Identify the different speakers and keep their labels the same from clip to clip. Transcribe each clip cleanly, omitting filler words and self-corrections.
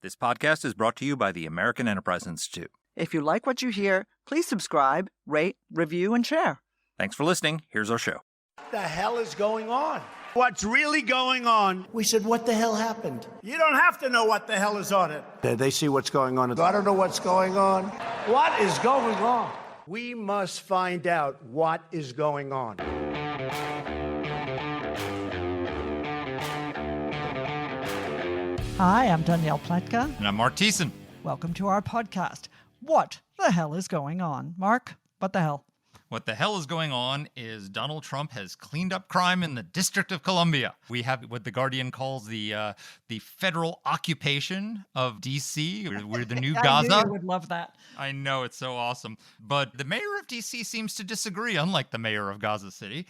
Speaker 1: This podcast is brought to you by the American Enterprise Institute.
Speaker 2: If you like what you hear, please subscribe, rate, review, and share.
Speaker 1: Thanks for listening. Here's our show.
Speaker 3: What the hell is going on?
Speaker 4: What's really going on?
Speaker 3: We said, what the hell happened?
Speaker 4: You don't have to know what the hell is on it.
Speaker 3: They see what's going on. I don't know what's going on. What is going on?
Speaker 4: We must find out what is going on.
Speaker 5: Hi, I'm Danielle Pletka.
Speaker 1: And I'm Mark Thiessen.
Speaker 5: Welcome to our podcast. What the hell is going on? Mark, what the hell?
Speaker 1: What the hell is going on is Donald Trump has cleaned up crime in the District of Columbia. We have what The Guardian calls the federal occupation of D.C. We're the new Gaza.
Speaker 5: I knew you would love that.
Speaker 1: I know, it's so awesome. But the mayor of D.C. seems to disagree, unlike the mayor of Gaza City,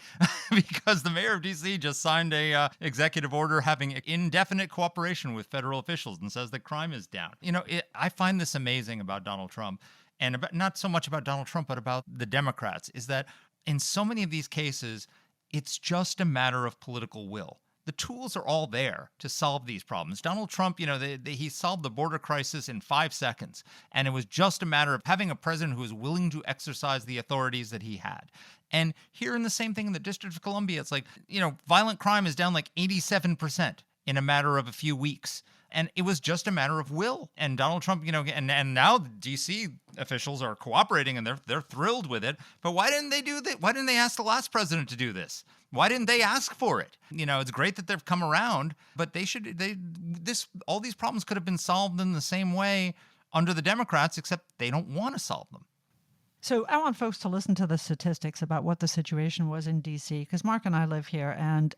Speaker 1: because the mayor of D.C. just signed a executive order having indefinite cooperation with federal officials and says that crime is down. You know, I find this amazing about Donald Trump. And not so much about Donald Trump, but about the Democrats, is that in so many of these cases, it's just a matter of political will. The tools are all there to solve these problems. Donald Trump, you know, he solved the border crisis in 5 seconds. And it was just a matter of having a president who was willing to exercise the authorities that he had. And here in the same thing in the District of Columbia, it's like, you know, violent crime is down like 87% in a matter of a few weeks. And it was just a matter of will. And Donald Trump, you know, and now D.C. officials are cooperating and they're thrilled with it. But why didn't they do that? Why didn't they ask the last president to do this? Why didn't they ask for it? You know, it's great that they've come around, but all these problems could have been solved in the same way under the Democrats, except they don't want to solve them.
Speaker 5: So I want folks to listen to the statistics about what the situation was in D.C. because Mark and I live here, and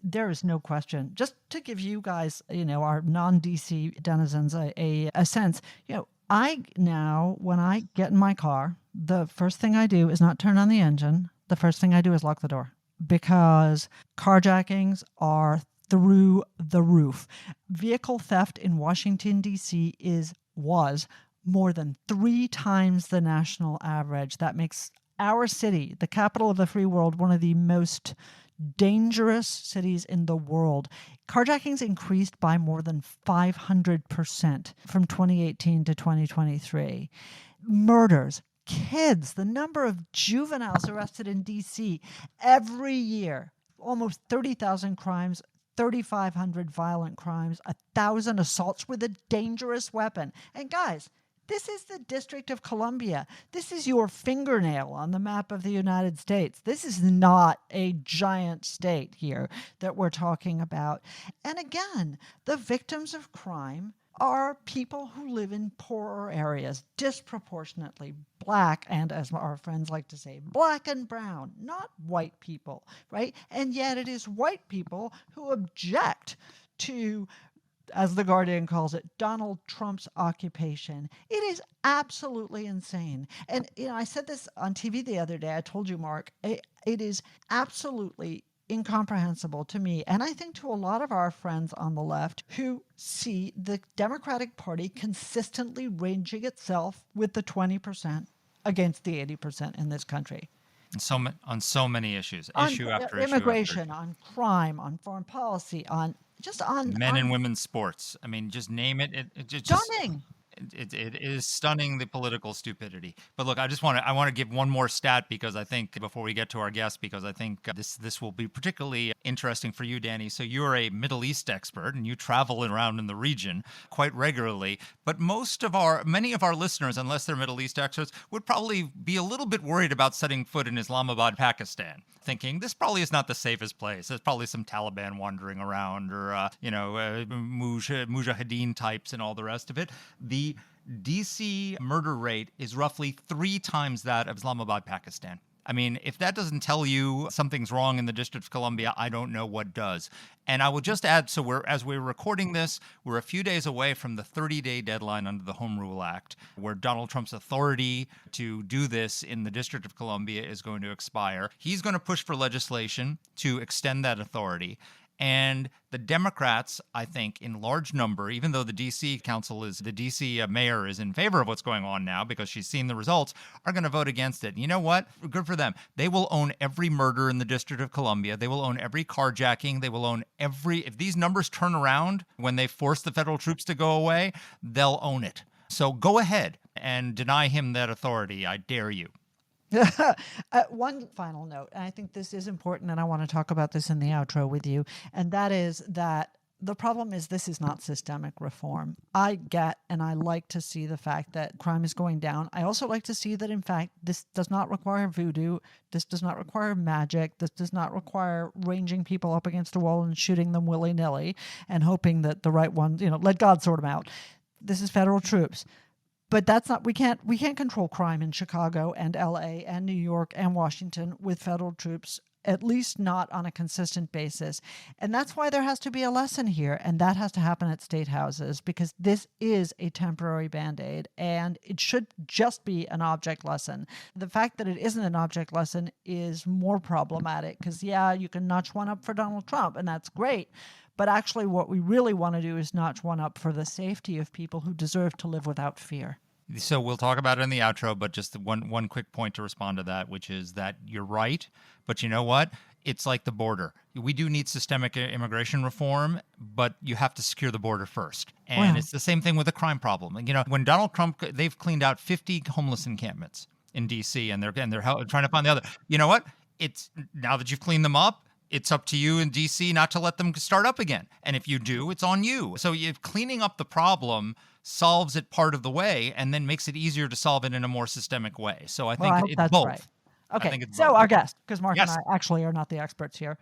Speaker 5: there is no question. Just to give you guys, you know, our non-D.C. denizens a sense, you know, when I get in my car, the first thing I do is not turn on the engine. The first thing I do is lock the door because carjackings are through the roof. Vehicle theft in Washington, D.C. was more than 3 times the national average. That makes our city, the capital of the free world, one of the most dangerous cities in the world. Carjackings increased by more than 500% from 2018 to 2023. Murders, kids, the number of juveniles arrested in D.C. every year, almost 30,000 crimes, 3,500 violent crimes, 1,000 assaults with a dangerous weapon. And guys, this is the District of Columbia. This is your fingernail on the map of the United States. This is not a giant state here that we're talking about. And again, the victims of crime are people who live in poorer areas, disproportionately black, and as our friends like to say, black and brown, not white people, right? And yet it is white people who object to, as The Guardian calls it, Donald Trump's occupation. It is absolutely insane. And, you know, I said this on TV the other day. I told you, Mark, it is absolutely incomprehensible to me, and I think to a lot of our friends on the left who see the Democratic Party consistently ranging itself with the 20% against the 80% in this country.
Speaker 1: On so many issues, issue after issue.
Speaker 5: Immigration, on crime, on foreign policy, on men
Speaker 1: and women's sports. I mean, just name it.
Speaker 5: Stunning.
Speaker 1: It is stunning, the political stupidity. But look, I want to give one more stat because I think before we get to our guest, because I think this will be particularly interesting for you, Danny. So you're a Middle East expert and you travel around in the region quite regularly. But many of our listeners, unless they're Middle East experts, would probably be a little bit worried about setting foot in Islamabad, Pakistan, thinking this probably is not the safest place. There's probably some Taliban wandering around or mujahideen types and all the rest of it. The DC murder rate is roughly 3 times that of Islamabad, Pakistan. I mean, if that doesn't tell you something's wrong in the District of Columbia, I don't know what does. And I will just add, so as we're recording this, we're a few days away from the 30-day deadline under the Home Rule Act, where Donald Trump's authority to do this in the District of Columbia is going to expire. He's going to push for legislation to extend that authority. And the Democrats, I think, in large number, even though the D.C. mayor is in favor of what's going on now because she's seen the results, are going to vote against it. You know what? Good for them. They will own every murder in the District of Columbia. They will own every carjacking. They will own if these numbers turn around when they force the federal troops to go away, they'll own it. So go ahead and deny him that authority. I dare you.
Speaker 5: One final note, and I think this is important, and I want to talk about this in the outro with you, and that is that the problem is this is not systemic reform. I get and I like to see the fact that crime is going down. I also like to see that, in fact, this does not require voodoo. This does not require magic. This does not require ranging people up against a wall and shooting them willy-nilly and hoping that the right one, let God sort them out. This is federal troops. But that's not, we can't control crime in Chicago and LA and New York and Washington with federal troops, at least not on a consistent basis. And that's why there has to be a lesson here. And that has to happen at state houses, because this is a temporary Band-Aid and it should just be an object lesson. The fact that it isn't an object lesson is more problematic because, yeah, you can notch one up for Donald Trump and that's great. But actually what we really want to do is notch one up for the safety of people who deserve to live without fear.
Speaker 1: So we'll talk about it in the outro, but just one quick point to respond to that, which is that you're right. But you know what? It's like the border. We do need systemic immigration reform, but you have to secure the border first. And It's the same thing with the crime problem. When Donald Trump, they've cleaned out 50 homeless encampments in D.C. and they're trying to find the other. You know what? It's now that you've cleaned them up, it's up to you in D.C. not to let them start up again. And if you do, it's on you. So cleaning up the problem solves it part of the way and then makes it easier to solve it in a more systemic way. So I think it's both.
Speaker 5: Right. Okay, so our guest, because Mark and I actually are not the experts here,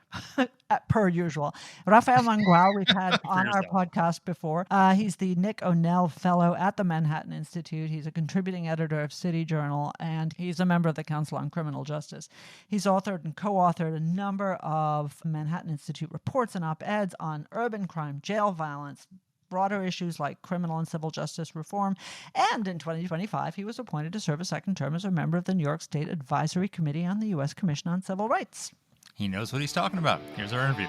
Speaker 5: per usual. Rafael Mangual, we've had on our podcast before. He's the Nick O'Neill Fellow at the Manhattan Institute. He's a contributing editor of City Journal, and he's a member of the Council on Criminal Justice. He's authored and co-authored a number of Manhattan Institute reports and op-eds on urban crime, jail violence, broader issues like criminal and civil justice reform. And in 2025, he was appointed to serve a second term as a member of the New York State Advisory Committee on the U.S. Commission on Civil Rights.
Speaker 1: He knows what he's talking about. Here's our interview.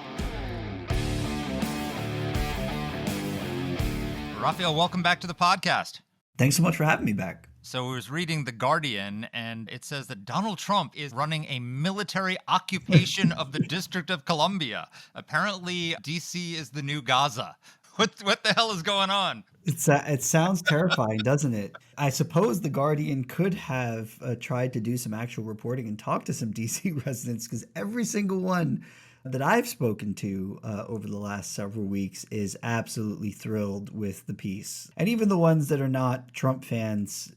Speaker 1: Rafael, welcome back to the podcast.
Speaker 6: Thanks so much for having me back.
Speaker 1: So I was reading The Guardian, and it says that Donald Trump is running a military occupation of the District of Columbia. Apparently, D.C. is the new Gaza. What the hell is going on?
Speaker 6: It sounds terrifying, doesn't it? I suppose The Guardian could have tried to do some actual reporting and talk to some DC residents, because every single one that I've spoken to over the last several weeks is absolutely thrilled with the piece. And even the ones that are not Trump fans,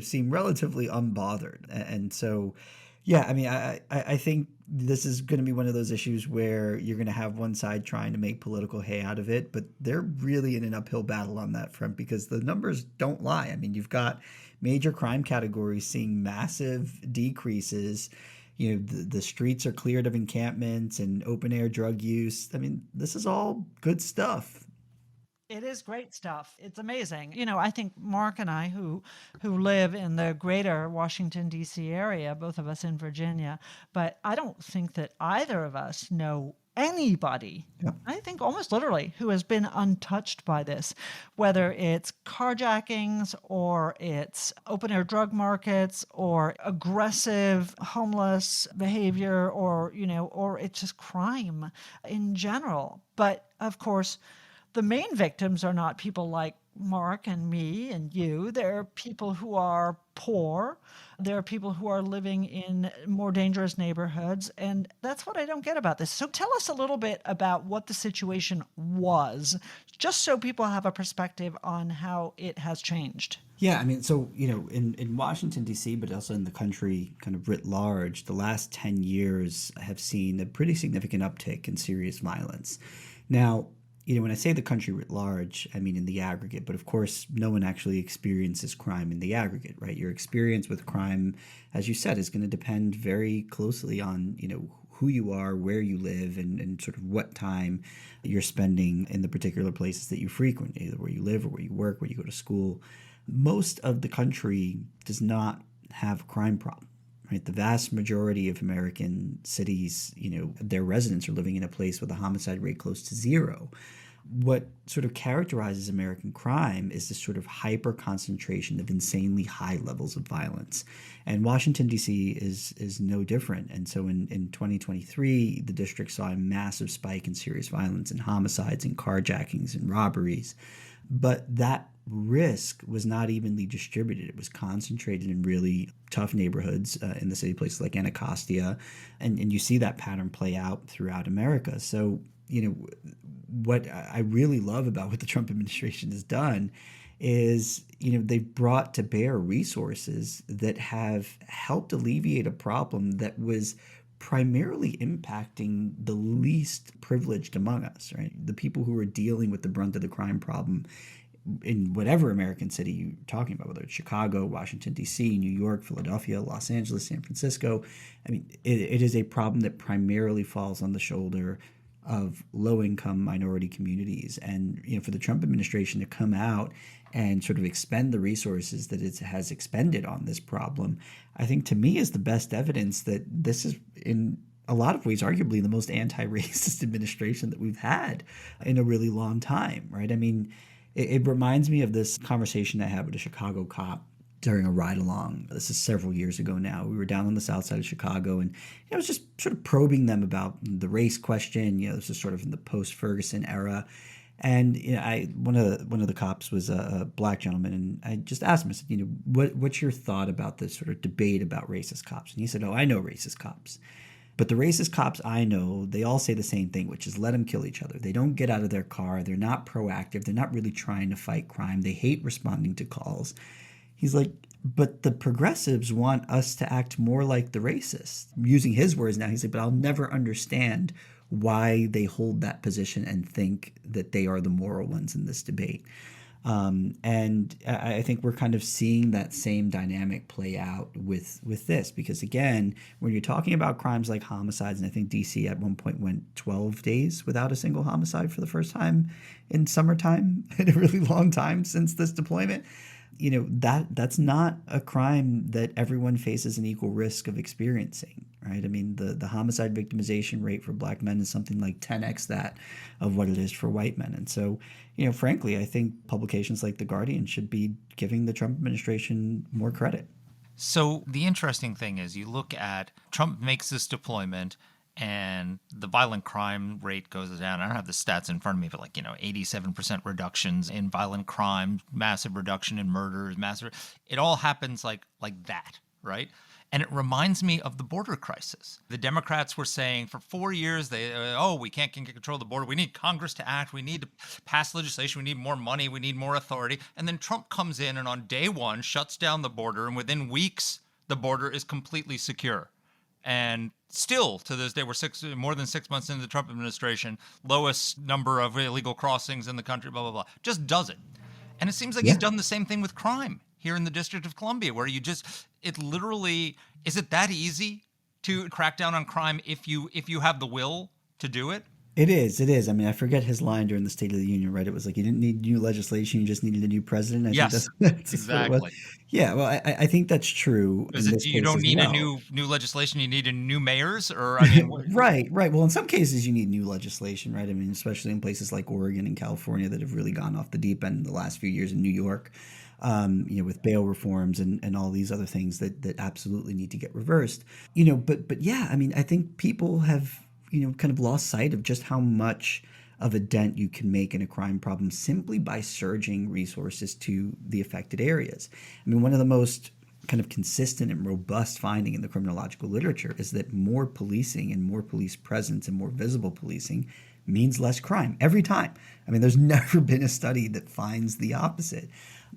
Speaker 6: seem relatively unbothered. And so, yeah, I mean, I think this is going to be one of those issues where you're going to have one side trying to make political hay out of it, but they're really in an uphill battle on that front because the numbers don't lie. I mean, you've got major crime categories seeing massive decreases. The streets are cleared of encampments and open air drug use. I mean, this is all good stuff.
Speaker 5: It is great stuff. It's amazing. I think Mark and I, who live in the greater Washington, D.C. area, both of us in Virginia, but I don't think that either of us know anybody, I think almost literally, who has been untouched by this, whether it's carjackings or it's open-air drug markets or aggressive homeless behavior or it's just crime in general. But, of course, the main victims are not people like Mark and me and you. They're people who are poor. There are people who are living in more dangerous neighborhoods. And that's what I don't get about this. So tell us a little bit about what the situation was, just so people have a perspective on how it has changed.
Speaker 6: Yeah, I mean, so, in Washington, D.C., but also in the country kind of writ large, the last 10 years have seen a pretty significant uptick in serious violence. Now, when I say the country writ large, I mean in the aggregate, but of course, no one actually experiences crime in the aggregate, right? Your experience with crime, as you said, is going to depend very closely on, who you are, where you live, and sort of what time you're spending in the particular places that you frequent, either where you live or where you work, where you go to school. Most of the country does not have a crime problem. right? The vast majority of American cities, their residents are living in a place with a homicide rate close to zero. What sort of characterizes American crime is this sort of hyper concentration of insanely high levels of violence. And Washington, D.C. is no different. And so in 2023, the district saw a massive spike in serious violence and homicides and carjackings and robberies. But that risk was not evenly distributed. It was concentrated in really tough neighborhoods in the city, places like Anacostia. And you see that pattern play out throughout America. So, what I really love about what the Trump administration has done is, they've brought to bear resources that have helped alleviate a problem that was primarily impacting the least privileged among us, right? The people who are dealing with the brunt of the crime problem in whatever American city you're talking about, whether it's Chicago, Washington, D.C., New York, Philadelphia, Los Angeles, San Francisco. I mean, it is a problem that primarily falls on the shoulder of low-income minority communities. And, for the Trump administration to come out and sort of expend the resources that it has expended on this problem, I think to me is the best evidence that this is in a lot of ways arguably the most anti-racist administration that we've had in a really long time, right? I mean, it reminds me of this conversation I had with a Chicago cop during a ride along. This is several years ago now. We were down on the south side of Chicago, and I was just sort of probing them about the race question. This is sort of in the post-Ferguson era. And one of the cops was a black gentleman, and I just asked him, I said, what's your thought about this sort of debate about racist cops? And he said, I know racist cops. But the racist cops I know, they all say the same thing, which is let them kill each other. They don't get out of their car. They're not proactive. They're not really trying to fight crime. They hate responding to calls. He's like, but the progressives want us to act more like the racists. Using his words now, he's like, but I'll never understand why they hold that position and think that they are the moral ones in this debate. And I think we're kind of seeing that same dynamic play out with this, because again, when you're talking about crimes like homicides, and I think DC at one point went 12 days without a single homicide for the first time in summertime in a really long time since this deployment. That's not a crime that everyone faces an equal risk of experiencing, right? I mean, the homicide victimization rate for black men is something like 10x that of what it is for white men. And so, frankly, I think publications like The Guardian should be giving the Trump administration more credit.
Speaker 1: So the interesting thing is you look at Trump makes this deployment and the violent crime rate goes down. I don't have the stats in front of me, but 87% reductions in violent crime, massive reduction in murders, it all happens like that, right? And it reminds me of the border crisis. The Democrats were saying for 4 years, we can't control the border. We need Congress to act. We need to pass legislation. We need more money. We need more authority. And then Trump comes in and on day one shuts down the border. And within weeks, the border is completely secure. And still, to this day, we're more than 6 months into the Trump administration, lowest number of illegal crossings in the country, blah, blah, blah. Just does it. And it seems like he's done the same thing with crime here in the District of Columbia, where it literally, is it that easy to crack down on crime if you have the will to do it?
Speaker 6: It is. I mean, I forget his line during the State of the Union, right? It was like, you didn't need new legislation, you just needed a new president. I think that's
Speaker 1: exactly.
Speaker 6: Yeah, well, I think that's true.
Speaker 1: You don't need a new legislation, you need a new mayors? Or, I mean,
Speaker 6: Right. Well, in some cases, you need new legislation, right? I mean, especially in places like Oregon and California that have really gone off the deep end in the last few years, in New York, with bail reforms and all these other things that absolutely need to get reversed. But yeah, I mean, I think people have kind of lost sight of just how much of a dent you can make in a crime problem simply by surging resources to the affected areas. I mean, one of the most kind of consistent and robust finding in the criminological literature is that more policing and more police presence and more visible policing means less crime every time. I mean, there's never been a study that finds the opposite.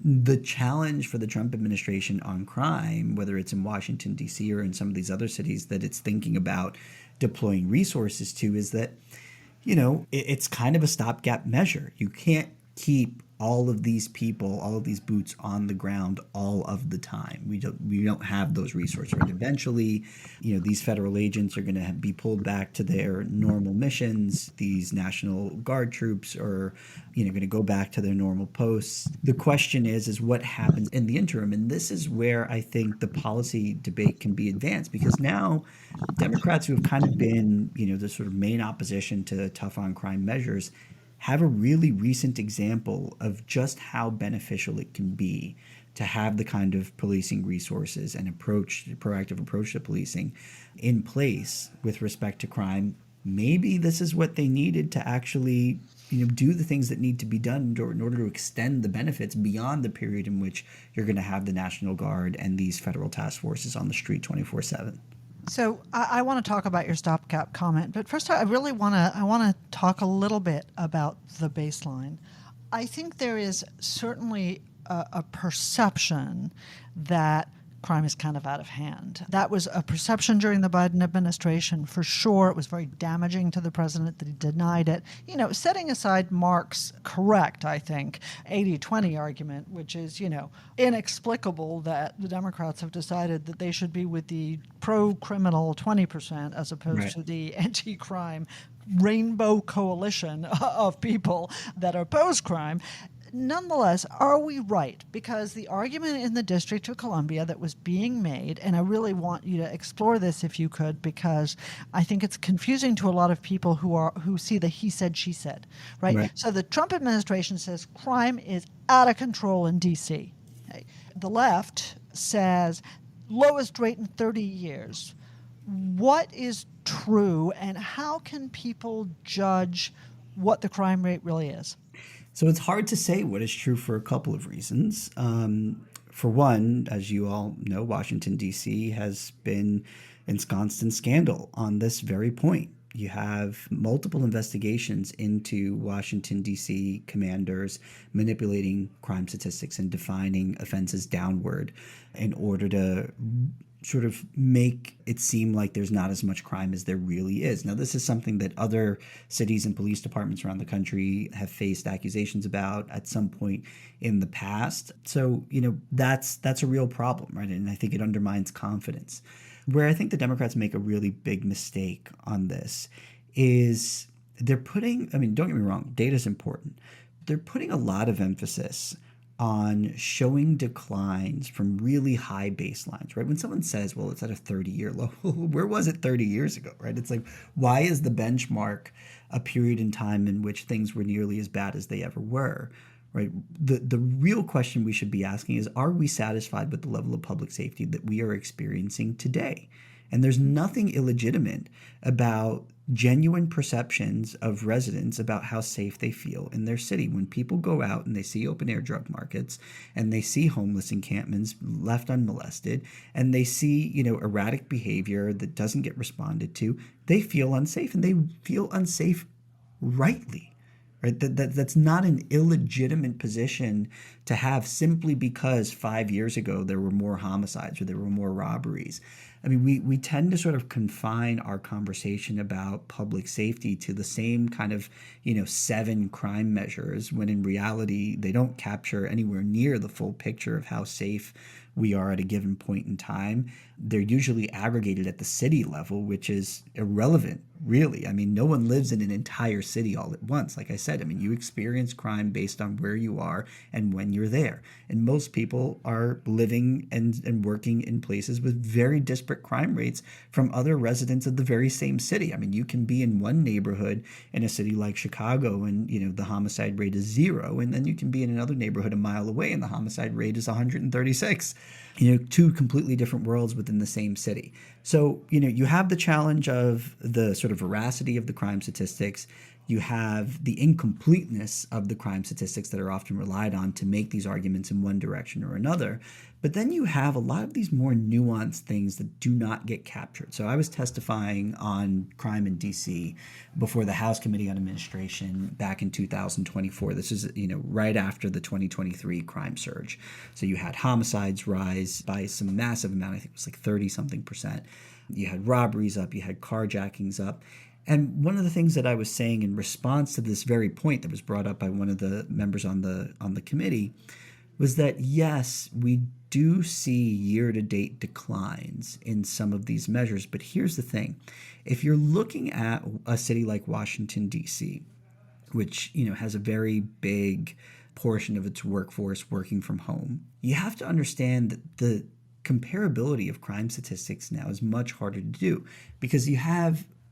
Speaker 6: The challenge for the Trump administration on crime, whether it's in Washington, D.C. or in some of these other cities that it's thinking about deploying resources to, is that, it's kind of a stopgap measure. You can't keep all of these people, all of these boots on the ground all of the time. We don't have those resources. Right? Eventually, these federal agents are going to be pulled back to their normal missions. These National Guard troops are, going to go back to their normal posts. The question is what happens in the interim? And this is where I think the policy debate can be advanced, because now Democrats who have kind of been, the sort of main opposition to tough on crime measures have a really recent example of just how beneficial it can be to have the kind of policing resources and proactive approach to policing in place with respect to crime. Maybe this is what they needed to actually, do the things that need to be done in order to extend the benefits beyond the period in which you're going to have the National Guard and these federal task forces on the street 24/7.
Speaker 5: So I want to talk about your stopgap comment, but first I really want to talk a little bit about the baseline. I think there is certainly a perception that crime is kind of out of hand. That was a perception during the Biden administration, for sure. It was very damaging to the president that he denied it. Setting aside Mark's correct, I think, 80-20 argument, which is, inexplicable that the Democrats have decided that they should be with the pro-criminal 20% as opposed to the anti-crime rainbow coalition of people that oppose crime. Nonetheless, are we right? Because the argument in the District of Columbia that was being made, and I really want you to explore this if you could, because I think it's confusing to a lot of people who see the he said, she said, right? So the Trump administration says crime is out of control in D.C. Okay. The left says lowest rate in 30 years. What is true, and how can people judge what the crime rate really is?
Speaker 6: So it's hard to say what is true for a couple of reasons. For one, as you all know, Washington, D.C. has been ensconced in scandal on this very point. You have multiple investigations into Washington, D.C. commanders manipulating crime statistics and defining offenses downward in order to sort of make it seem like there's not as much crime as there really is. Now, this is something that other cities and police departments around the country have faced accusations about at some point in the past. So, that's a real problem, right? And I think it undermines confidence. Where I think the Democrats make a really big mistake on this is they're putting, don't get me wrong, data is important. They're putting a lot of emphasis on showing declines from really high baselines, right? When someone says, well, it's at a 30-year low, where was it 30 years ago, right? It's like, why is the benchmark a period in time in which things were nearly as bad as they ever were, right? The real question we should be asking is, are we satisfied with the level of public safety that we are experiencing today? And there's nothing illegitimate about genuine perceptions of residents about how safe they feel in their city. When people go out and they see open air drug markets and they see homeless encampments left unmolested and they see, erratic behavior that doesn't get responded to, they feel unsafe, and they feel unsafe rightly. Right? That's not an illegitimate position to have simply because 5 years ago there were more homicides or there were more robberies. We tend to sort of confine our conversation about public safety to the same kind of, 7 crime measures, when in reality they don't capture anywhere near the full picture of how safe we are at a given point in time. They're usually aggregated at the city level, which is irrelevant, really. No one lives in an entire city all at once. Like I said, you experience crime based on where you are and when you're there. And most people are living and working in places with very disparate crime rates from other residents of the very same city. You can be in one neighborhood in a city like Chicago and, the homicide rate is 0. And then you can be in another neighborhood a mile away and the homicide rate is 136. 2 completely different worlds within the same city. So, you have the challenge of the sort of veracity of the crime statistics. You have the incompleteness of the crime statistics that are often relied on to make these arguments in one direction or another. But then you have a lot of these more nuanced things that do not get captured. So I was testifying on crime in D.C. before the House Committee on Administration back in 2024. This is, right after the 2023 crime surge. So you had homicides rise by some massive amount. I think it was like 30-something%. You had robberies up. You had carjackings up. And one of the things that I was saying in response to this very point that was brought up by one of the members on the committee was that, yes, we do see year-to-date declines in some of these measures. But here's the thing. If you're looking at a city like Washington, D.C., which, has a very big portion of its workforce working from home, you have to understand that the comparability of crime statistics now is much harder to do because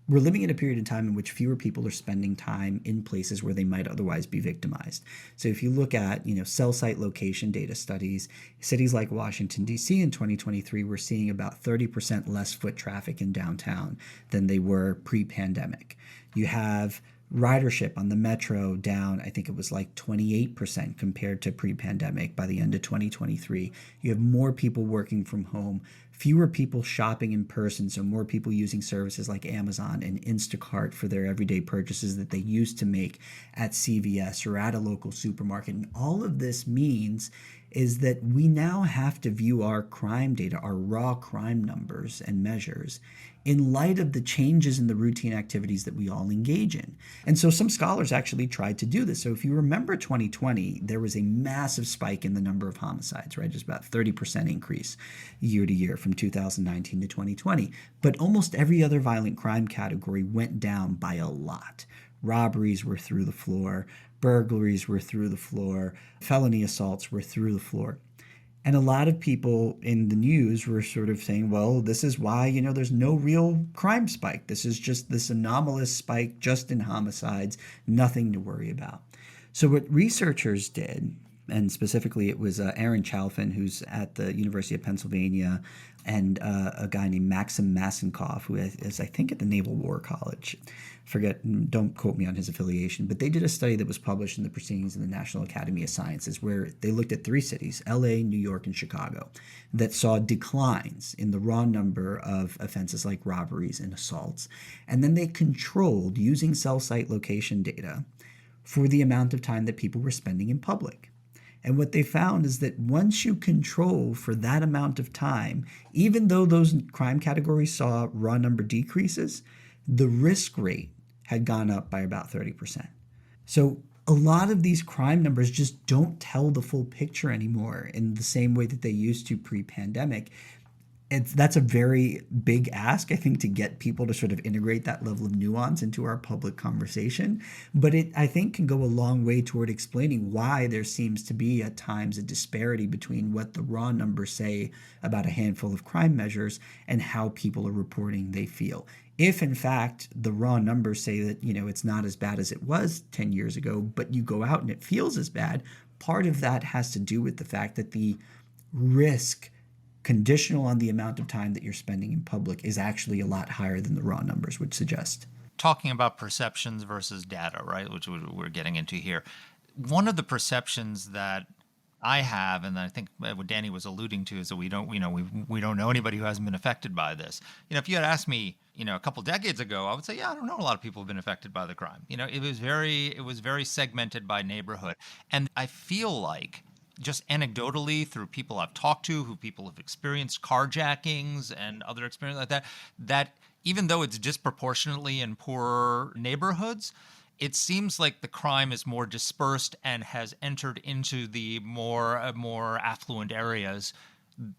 Speaker 6: we're living in a period of time in which fewer people are spending time in places where they might otherwise be victimized. So if you look at, cell site location data studies, cities like Washington, D.C. in 2023, we're seeing about 30% less foot traffic in downtown than they were pre-pandemic. You have ridership on the metro down, I think it was like 28% compared to pre-pandemic by the end of 2023. You have more people working from home, fewer people shopping in person, so more people using services like Amazon and Instacart for their everyday purchases that they used to make at CVS or at a local supermarket. And all of this means is that we now have to view our crime data, our raw crime numbers and measures, in light of the changes in the routine activities that we all engage in. And so some scholars actually tried to do this. So if you remember 2020, there was a massive spike in the number of homicides, right? Just about 30% increase year to year from 2019 to 2020. But almost every other violent crime category went down by a lot. Robberies were through the floor, burglaries were through the floor, felony assaults were through the floor. And a lot of people in the news were sort of saying, well, this is why, there's no real crime spike. This is just this anomalous spike just in homicides, nothing to worry about. So what researchers did, and specifically it was Aaron Chalfin, who's at the University of Pennsylvania, and a guy named Maxim Masenkoff, who is, I think, at the Naval War College. Don't quote me on his affiliation, but they did a study that was published in the Proceedings of the National Academy of Sciences where they looked at 3 cities, LA, New York, and Chicago, that saw declines in the raw number of offenses like robberies and assaults. And then they controlled using cell site location data for the amount of time that people were spending in public. And what they found is that once you control for that amount of time, even though those crime categories saw raw number decreases, the risk rate had gone up by about 30%. So a lot of these crime numbers just don't tell the full picture anymore in the same way that they used to pre-pandemic. That's a very big ask, I think, to get people to sort of integrate that level of nuance into our public conversation. But it, I think, can go a long way toward explaining why there seems to be at times a disparity between what the raw numbers say about a handful of crime measures and how people are reporting they feel. If, in fact, the raw numbers say that, it's not as bad as it was 10 years ago, but you go out and it feels as bad, part of that has to do with the fact that the risk conditional on the amount of time that you're spending in public is actually a lot higher than the raw numbers would suggest.
Speaker 1: Talking about perceptions versus data, right, which we're getting into here. One of the perceptions that I have, and I think what Danny was alluding to, is that we don't know anybody who hasn't been affected by this. If you had asked me, a couple decades ago, I would say, yeah, I don't know a lot of people have been affected by the crime. It was very segmented by neighborhood, and I feel like, just anecdotally through people I've talked to, who people have experienced carjackings and other experiences like that, that even though it's disproportionately in poorer neighborhoods, it seems like the crime is more dispersed and has entered into the more affluent areas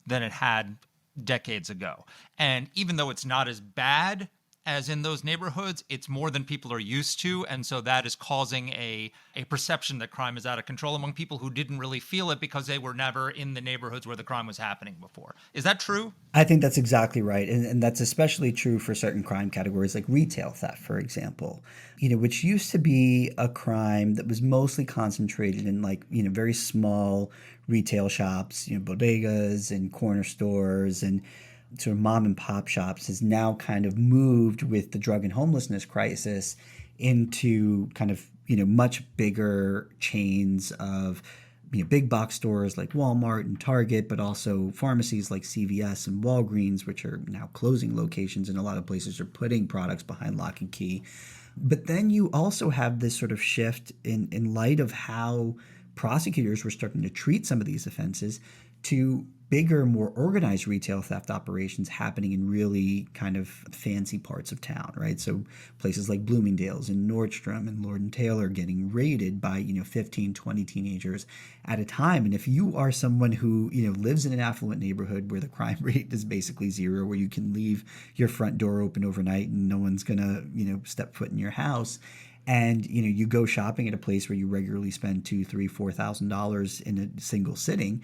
Speaker 1: than it had decades ago. And even though it's not as bad as in those neighborhoods, it's more than people are used to. And so that is causing a perception that crime is out of control among people who didn't really feel it because they were never in the neighborhoods where the crime was happening before. Is that true?
Speaker 6: I think that's exactly right. And that's especially true for certain crime categories like retail theft, for example, which used to be a crime that was mostly concentrated in very small retail shops, bodegas and corner stores and sort of mom and pop shops, has now kind of moved with the drug and homelessness crisis into kind of, much bigger chains of, big box stores like Walmart and Target, but also pharmacies like CVS and Walgreens, which are now closing locations in a lot of places, are putting products behind lock and key. But then you also have this sort of shift in light of how prosecutors were starting to treat some of these offenses to bigger, more organized retail theft operations happening in really kind of fancy parts of town, right? So places like Bloomingdale's and Nordstrom and Lord & Taylor getting raided by, 15, 20 teenagers at a time. And if you are someone who, lives in an affluent neighborhood where the crime rate is basically zero, where you can leave your front door open overnight and no one's going to, step foot in your house, and you go shopping at a place where you regularly spend $2,000, $3,000, $4,000 in a single sitting,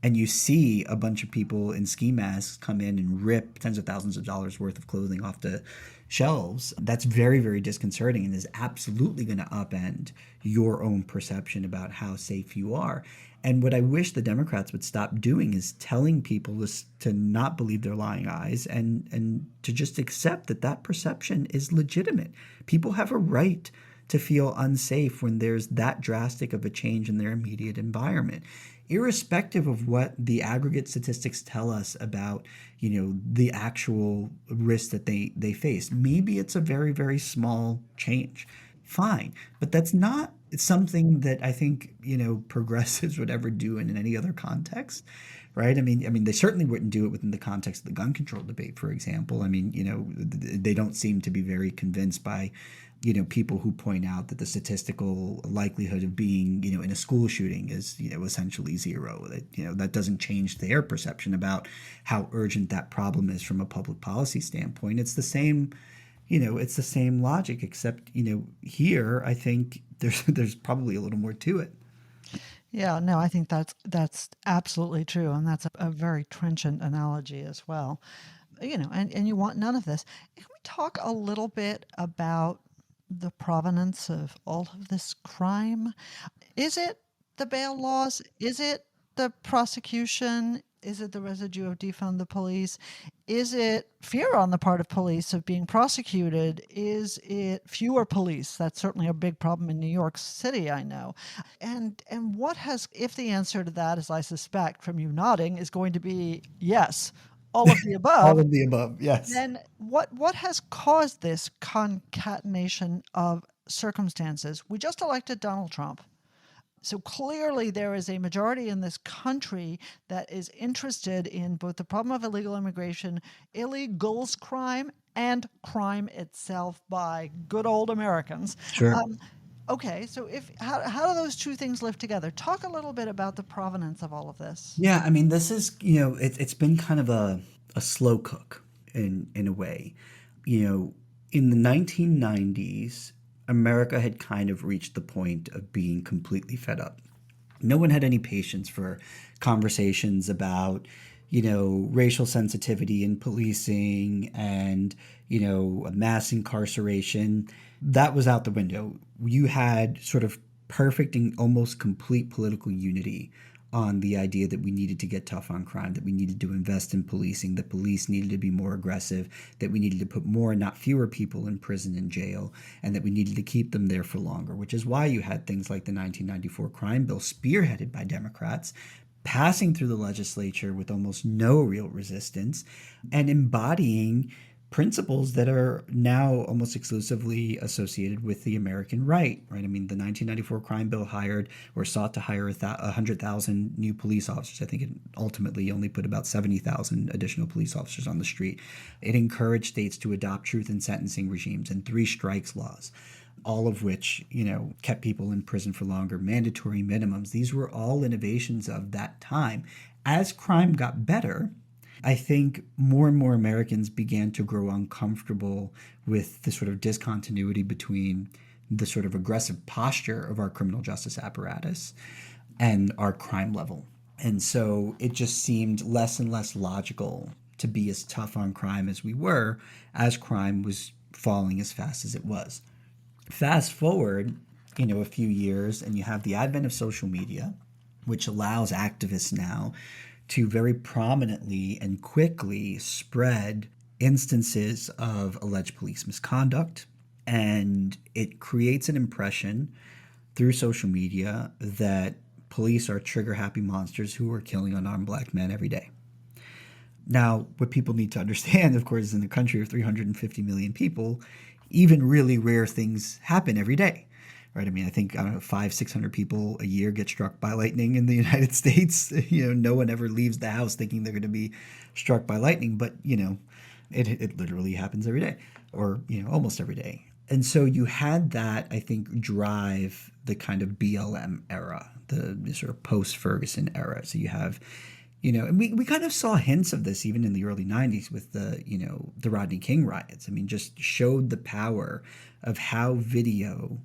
Speaker 6: and you see a bunch of people in ski masks come in and rip tens of thousands of dollars worth of clothing off the shelves, that's very, very disconcerting and is absolutely going to upend your own perception about how safe you are. And what I wish the Democrats would stop doing is telling people to not believe their lying eyes and to just accept that perception is legitimate. People have a right to feel unsafe when there's that drastic of a change in their immediate environment, irrespective of what the aggregate statistics tell us about, the actual risk that they face. Maybe it's a very, very small change. Fine. But that's not something that I think, progressives would ever do in any other context, right? I mean, they certainly wouldn't do it within the context of the gun control debate, for example. I mean, they don't seem to be very convinced by, people who point out that the statistical likelihood of being, in a school shooting is, essentially zero. That, that doesn't change their perception about how urgent that problem is from a public policy standpoint. It's the same, it's the same logic, except, here I think there's probably a little more to it.
Speaker 5: Yeah, no, I think that's absolutely true. And that's a very trenchant analogy as well. And you want none of this. Can we talk a little bit about the provenance of all of this crime? Is it the bail laws? Is it the prosecution? Is it the residue of defund the police? Is it fear on the part of police of being prosecuted? Is it fewer police? That's certainly a big problem in New York City, I know. And what has, if the answer to that, as I suspect from you nodding, is going to be yes, all of the above.
Speaker 6: All of the above, yes.
Speaker 5: Then what has caused this concatenation of circumstances? We just elected Donald Trump. So clearly there is a majority in this country that is interested in both the problem of illegal immigration, illegals crime, and crime itself by good old Americans.
Speaker 6: Sure.
Speaker 5: Okay, so how do those two things live together? Talk a little bit about the provenance of all of this.
Speaker 6: Yeah, I mean, this is, it's been kind of a slow cook in a way. In the 1990s, America had kind of reached the point of being completely fed up. No one had any patience for conversations about, racial sensitivity in policing and, mass incarceration. That was out the window. You had sort of perfect and almost complete political unity on the idea that we needed to get tough on crime, that we needed to invest in policing, that police needed to be more aggressive, that we needed to put more, not fewer people in prison and jail, and that we needed to keep them there for longer, which is why you had things like the 1994 crime bill spearheaded by Democrats, passing through the legislature with almost no real resistance, and embodying principles that are now almost exclusively associated with the American right? I mean, the 1994 crime bill sought to hire 100,000 new police officers. I think it ultimately only put about 70,000 additional police officers on the street. It encouraged states to adopt truth in sentencing regimes and 3 strikes laws, all of which, kept people in prison for longer, mandatory minimums. These were all innovations of that time. As crime got better, I think more and more Americans began to grow uncomfortable with the sort of discontinuity between the sort of aggressive posture of our criminal justice apparatus and our crime level. And so it just seemed less and less logical to be as tough on crime as we were, as crime was falling as fast as it was. Fast forward, a few years, and you have the advent of social media, which allows activists now to very prominently and quickly spread instances of alleged police misconduct. And it creates an impression through social media that police are trigger-happy monsters who are killing unarmed black men every day. Now, what people need to understand, of course, in a country of 350 million people, even really rare things happen every day, right? I mean, I think, I don't know, 500-600 people a year get struck by lightning in the United States. No one ever leaves the house thinking they're going to be struck by lightning, but, it literally happens every day, or, almost every day. And so you had that, I think, drive the kind of BLM era, the sort of post-Ferguson era. So you have, and we kind of saw hints of this even in the early 90s with the Rodney King riots. I mean, just showed the power of how video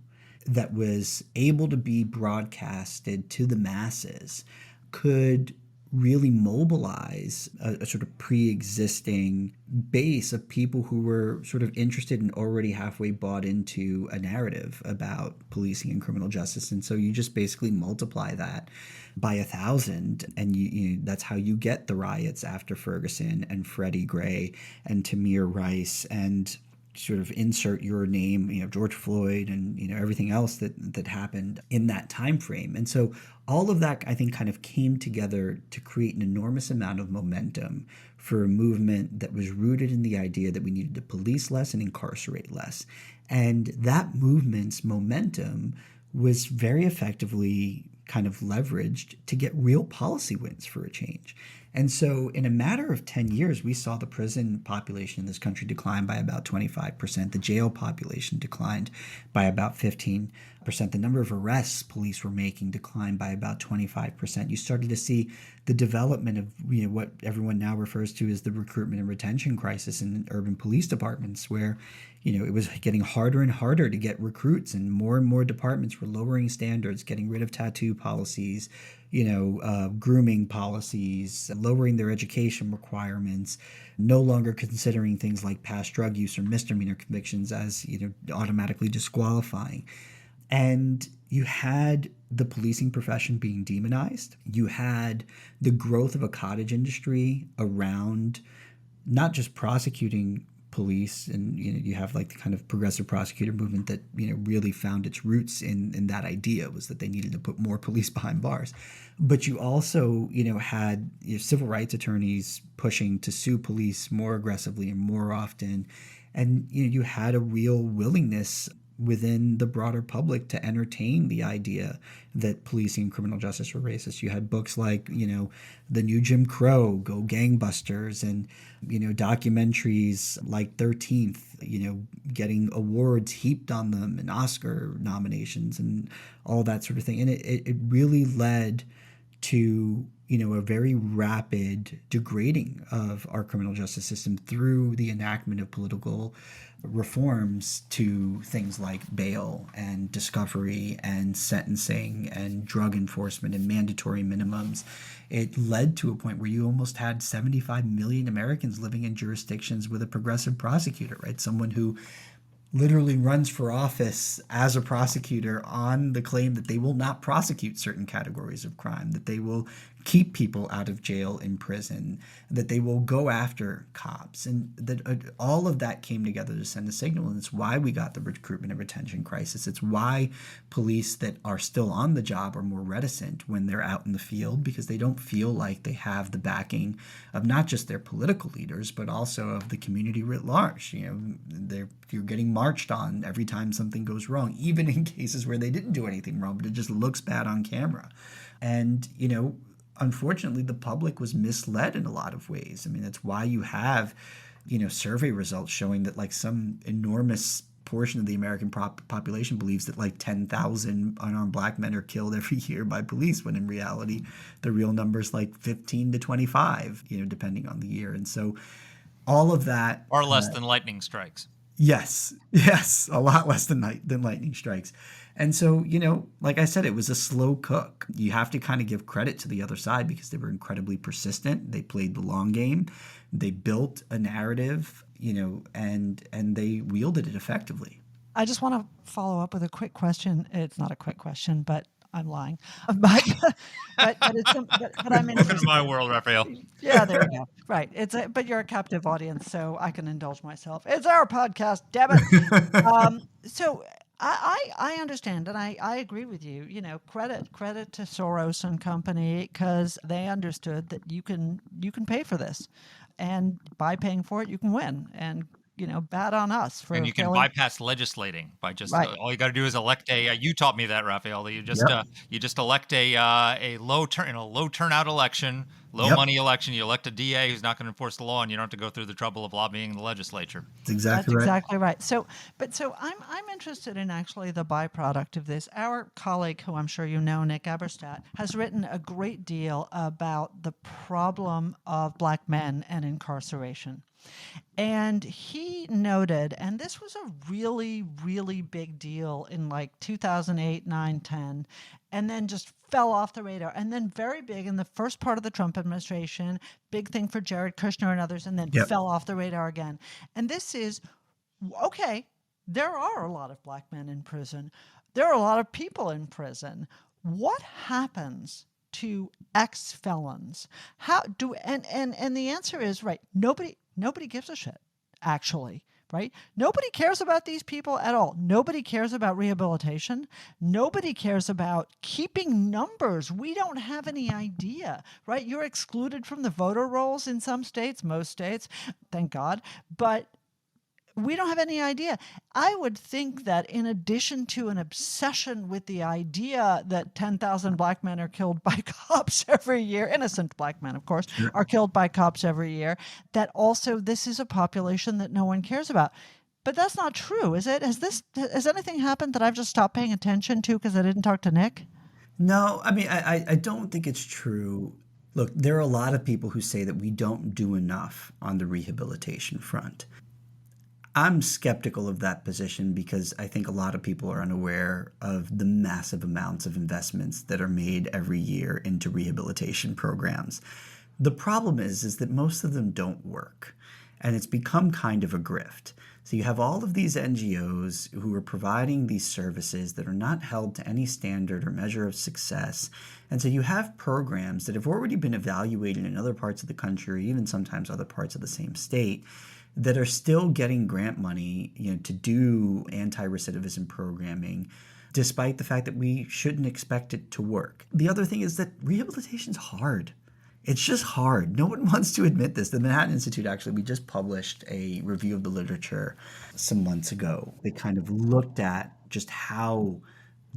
Speaker 6: that was able to be broadcasted to the masses could really mobilize a sort of pre-existing base of people who were sort of interested and already halfway bought into a narrative about policing and criminal justice. And so you just basically multiply that by 1,000, and that's how you get the riots after Ferguson and Freddie Gray and Tamir Rice, and sort of insert your name, George Floyd, and everything else that happened in that time frame. And so all of that, I think, kind of came together to create an enormous amount of momentum for a movement that was rooted in the idea that we needed to police less and incarcerate less. And that movement's momentum was very effectively kind of leveraged to get real policy wins for a change. And so in a matter of 10 years, we saw the prison population in this country decline by about 25%. The jail population declined by about 15%. The number of arrests police were making declined by about 25%. You started to see the development of what everyone now refers to as the recruitment and retention crisis in urban police departments, where it was getting harder and harder to get recruits, and more departments were lowering standards, getting rid of tattoo policies, grooming policies, lowering their education requirements, no longer considering things like past drug use or misdemeanor convictions as automatically disqualifying. And you had the policing profession being demonized. You had the growth of a cottage industry around not just prosecuting police, and you have like the kind of progressive prosecutor movement that really found its roots in that idea, was that they needed to put more police behind bars. But you also had civil rights attorneys pushing to sue police more aggressively and more often, and you had a real willingness within the broader public to entertain the idea that policing and criminal justice were racist. You had books like, The New Jim Crow, Go Gangbusters, and, documentaries like 13th, getting awards heaped on them and Oscar nominations and all that sort of thing. And it really led to a very rapid degrading of our criminal justice system through the enactment of political reforms to things like bail and discovery and sentencing and drug enforcement and mandatory minimums. It led to a point where you almost had 75 million Americans living in jurisdictions with a progressive prosecutor, right? Someone who literally runs for office as a prosecutor on the claim that they will not prosecute certain categories of crime, that they will keep people out of jail in prison, that they will go after cops. And that all of that came together to send a signal. And it's why we got the recruitment and retention crisis. It's why police that are still on the job are more reticent when they're out in the field, because they don't feel like they have the backing of not just their political leaders, but also of the community writ large. You're getting marched on every time something goes wrong, even in cases where they didn't do anything wrong, but it just looks bad on camera. And, unfortunately, the public was misled in a lot of ways. I mean, that's why you have, survey results showing that like some enormous portion of the American population believes that like 10,000 unarmed black men are killed every year by police, when in reality, the real number is like 15 to 25, depending on the year. And so all of that.
Speaker 1: Or less than lightning strikes.
Speaker 6: Yes, a lot less than lightning strikes. And so, like I said, it was a slow cook. You have to kind of give credit to the other side because they were incredibly persistent. They played the long game. They built a narrative, and they wielded it effectively.
Speaker 5: I just want to follow up with a quick question. It's not a quick question, but I'm lying. But I'm interested.
Speaker 1: Welcome to my world, Rafael.
Speaker 5: Yeah, there we go. Right. But you're a captive audience, so I can indulge myself. It's our podcast, damn it. So I understand, and I agree with you. Credit to Soros and company, because they understood that you can pay for this, and by paying for it, you can win. And bad on us for
Speaker 1: And you can
Speaker 5: failing.
Speaker 1: bypass legislating by just
Speaker 5: Right.
Speaker 1: all you got to do is elect a. You taught me that, Rafael. You just
Speaker 6: Yep.
Speaker 1: you just elect a low turnout election, low
Speaker 6: Yep.
Speaker 1: money election. You elect a DA who's not going to enforce the law, and you don't have to go through the trouble of lobbying the legislature.
Speaker 6: That's exactly
Speaker 5: That's
Speaker 6: right.
Speaker 5: exactly right. So I'm interested in actually the byproduct of this. Our colleague, who I'm sure you know, Nick Eberstadt, has written a great deal about the problem of Black men and incarceration. And he noted, and this was a really, really big deal in like 2008, 9, 10, and then just fell off the radar. And then very big in the first part of the Trump administration, big thing for Jared Kushner and others, and then
Speaker 6: Yep.
Speaker 5: fell off the radar again. And this is, okay, there are a lot of Black men in prison. There are a lot of people in prison. What happens to ex-felons? And the answer is, right, nobody gives a shit, actually, right? Nobody cares about these people at all. Nobody cares about rehabilitation. Nobody cares about keeping numbers. We don't have any idea, right? You're excluded from the voter rolls in some states, most states, thank God. But we don't have any idea. I would think that in addition to an obsession with the idea that 10,000 Black men are killed by cops every year, innocent Black men, of course, are killed by cops every year, that also this is a population that no one cares about. But that's not true, is it? Has anything happened that I've just stopped paying attention to because I didn't talk to Nick?
Speaker 6: No, I mean, I don't think it's true. Look, there are a lot of people who say that we don't do enough on the rehabilitation front. I'm skeptical of that position because I think a lot of people are unaware of the massive amounts of investments that are made every year into rehabilitation programs. The problem is that most of them don't work, and it's become kind of a grift. So you have all of these NGOs who are providing these services that are not held to any standard or measure of success. And so you have programs that have already been evaluated in other parts of the country, even sometimes other parts of the same state, that are still getting grant money, to do anti-recidivism programming, despite the fact that we shouldn't expect it to work. The other thing is that rehabilitation's hard. It's just hard. No one wants to admit this. The Manhattan Institute, actually, we just published a review of the literature some months ago. They kind of looked at just how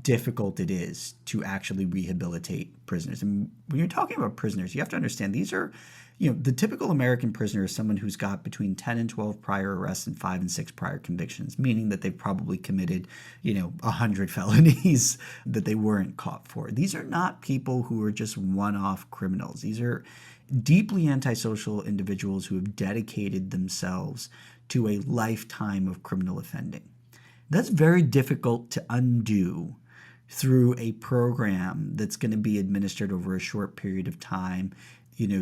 Speaker 6: difficult it is to actually rehabilitate prisoners. And when you're talking about prisoners, you have to understand these are, the typical American prisoner is someone who's got between 10 and 12 prior arrests and 5 and 6 prior convictions, meaning that they've probably committed, 100 felonies that they weren't caught for. These are not people who are just one-off criminals. These are deeply antisocial individuals who have dedicated themselves to a lifetime of criminal offending. That's very difficult to undo through a program that's going to be administered over a short period of time,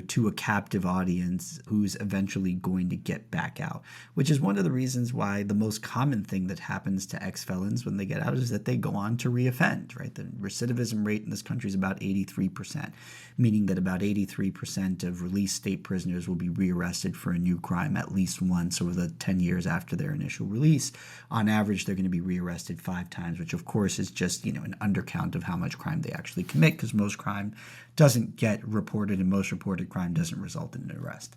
Speaker 6: to a captive audience who's eventually going to get back out, which is one of the reasons why the most common thing that happens to ex-felons when they get out is that they go on to reoffend, right? The recidivism rate in this country is about 83%, meaning that about 83% of released state prisoners will be rearrested for a new crime at least once over the 10 years after their initial release. On average, they're going to be rearrested 5 times, which of course is just, an undercount of how much crime they actually commit, because most crime doesn't get reported and most reported crime doesn't result in an arrest.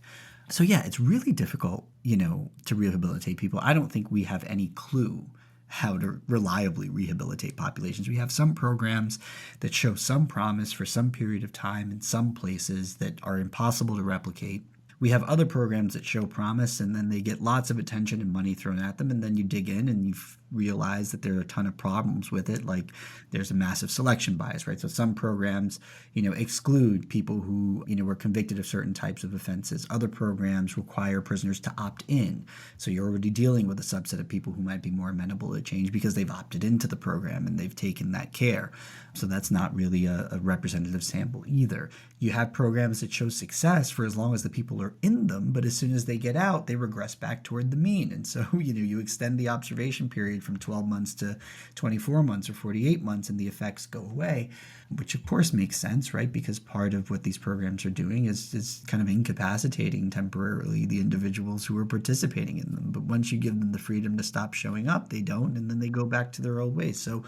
Speaker 6: So yeah, it's really difficult, to rehabilitate people. I don't think we have any clue how to reliably rehabilitate populations. We have some programs that show some promise for some period of time in some places that are impossible to replicate. We have other programs that show promise and then they get lots of attention and money thrown at them, and then you dig in and you realize that there are a ton of problems with it, like there's a massive selection bias, right? So some programs, exclude people who, were convicted of certain types of offenses. Other programs require prisoners to opt in. So you're already dealing with a subset of people who might be more amenable to change because they've opted into the program and they've taken that care. So that's not really a representative sample either. You have programs that show success for as long as the people are in them, but as soon as they get out, they regress back toward the mean. And so, you extend the observation period from 12 months to 24 months or 48 months and the effects go away, which of course makes sense, right? Because part of what these programs are doing is kind of incapacitating temporarily the individuals who are participating in them. But once you give them the freedom to stop showing up, they don't, and then they go back to their old ways. So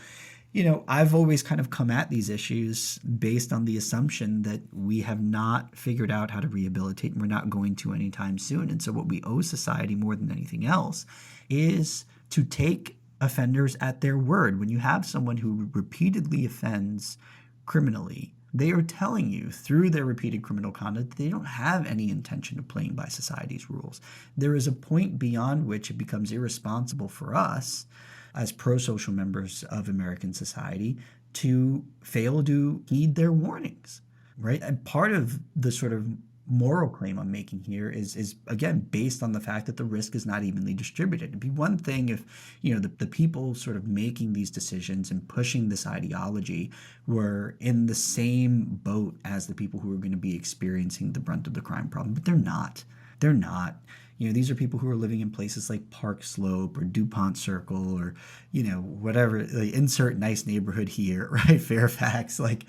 Speaker 6: I've always kind of come at these issues based on the assumption that we have not figured out how to rehabilitate, and we're not going to anytime soon. And so what we owe society more than anything else is to take offenders at their word. When you have someone who repeatedly offends criminally, they are telling you through their repeated criminal conduct that they don't have any intention of playing by society's rules. There is a point beyond which it becomes irresponsible for us as pro-social members of American society to fail to heed their warnings, right? And part of the sort of moral claim I'm making here is again, based on the fact that the risk is not evenly distributed. It'd be one thing if, the people sort of making these decisions and pushing this ideology were in the same boat as the people who are going to be experiencing the brunt of the crime problem, but they're not. They're not. These are people who are living in places like Park Slope or DuPont Circle or, whatever, like insert nice neighborhood here, right? Fairfax. Like,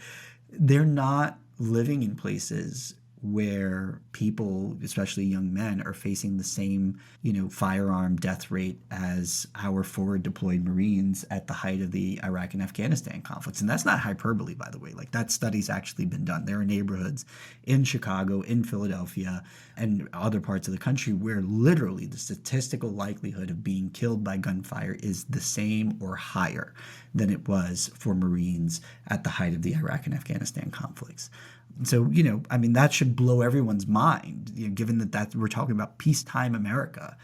Speaker 6: they're not living in places where people, especially young men, are facing the same, firearm death rate as our forward deployed Marines at the height of the Iraq and Afghanistan conflicts. And that's not hyperbole, by the way. Like, that study's actually been done. There are neighborhoods in Chicago, in Philadelphia, and other parts of the country where literally the statistical likelihood of being killed by gunfire is the same or higher than it was for Marines at the height of the Iraq and Afghanistan conflicts. So, that should blow everyone's mind, given that we're talking about peacetime America.